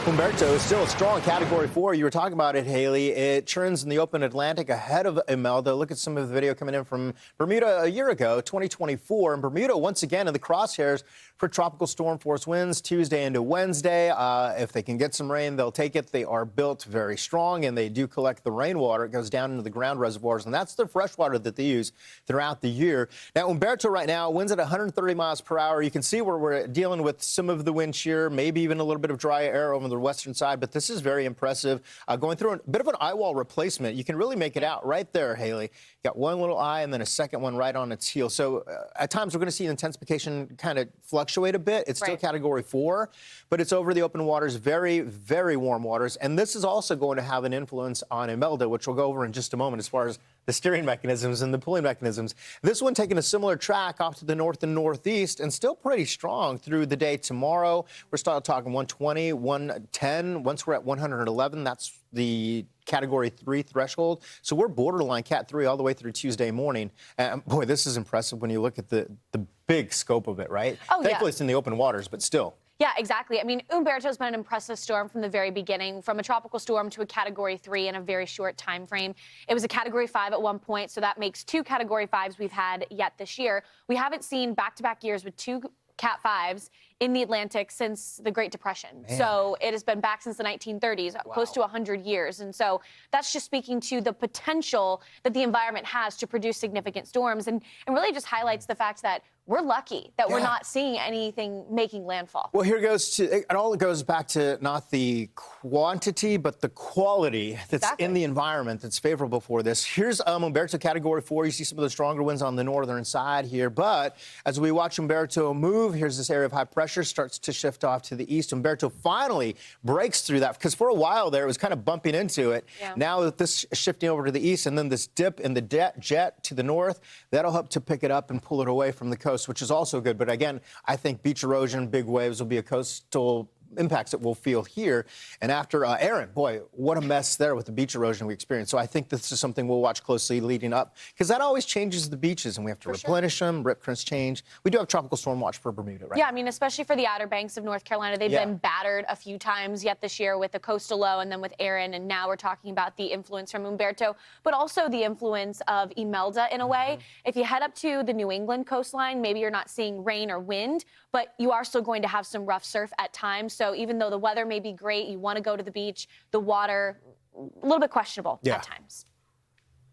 Humberto is still a strong Category 4. You were talking about it, Haley. It churns in the open Atlantic ahead of Imelda. Look at some of the video coming in from Bermuda a year ago, 2024. And Bermuda, once again, in the crosshairs for tropical storm force winds Tuesday into Wednesday. If they can get some rain, they'll take it. They are built very strong, and they do collect the rainwater. It goes down into the ground reservoirs, and that's the fresh water that they use throughout the year. Now, Humberto right now winds at 130 miles per hour. You can see where we're dealing with some of the wind shear, maybe even a little bit of dry air over the western side, but this is very impressive. Going through a bit of an eye wall replacement. You can really make it out right there, Haley. You got one little eye and then a second one right on its heel. So at times we're going to see intensification kind of fluctuate a bit. It's still Category 4, but it's over the open waters, very, very warm waters. And this is also going to have an influence on Imelda, which we'll go over in just a moment as far as the steering mechanisms and the pulling mechanisms. This one taking a similar track off to the north and northeast and still pretty strong through the day tomorrow. We're still talking 120, 110. Once we're at 111, that's the Category 3 threshold. So we're borderline Cat 3 all the way through Tuesday morning. And boy, this is impressive when you look at the big scope of it, right? Oh, Thankfully, it's in the open waters, but still. Yeah, exactly. I mean, Humberto's been an impressive storm from the very beginning, from a tropical storm to a Category 3 in a very short time frame. It was a Category 5 at one point, so that makes 2 Category 5s we've had yet this year. We haven't seen back-to-back years with 2 Cat 5s in the Atlantic since the Great Depression. Man. So it has been back since the 1930s, close to 100 years. And so that's just speaking to the potential that the environment has to produce significant storms, and really just highlights the fact that we're lucky that we're not seeing anything making landfall. Well, here goes to, it all goes back to not the quantity, but the quality that's in the environment that's favorable for this. Here's Humberto Category 4. You see some of the stronger winds on the northern side here. But as we watch Humberto move, here's this area of high pressure starts to shift off to the east. Humberto finally breaks through that, because for a while there, it was kind of bumping into it. Yeah. Now that this is shifting over to the east, and then this dip in the jet to the north, that'll help to pick it up and pull it away from the coast, which is also good. But again, I think beach erosion, big waves will be a coastal impacts that we'll feel here. And after Aaron, boy, what a mess there with the beach erosion we experienced. So I think this is something we'll watch closely leading up, because that always changes the beaches, and we have to replenish them. Rip currents change. We do have tropical storm watch for Bermuda, right? Yeah, I mean, especially for the Outer Banks of North Carolina. They've been battered a few times yet this year with the coastal low and then with Aaron, and now we're talking about the influence from Humberto, but also the influence of Imelda in a way. If you head up to the New England coastline, maybe you're not seeing rain or wind, but you are still going to have some rough surf at times. So even though the weather may be great, you want to go to the beach, the water, a little bit questionable at times.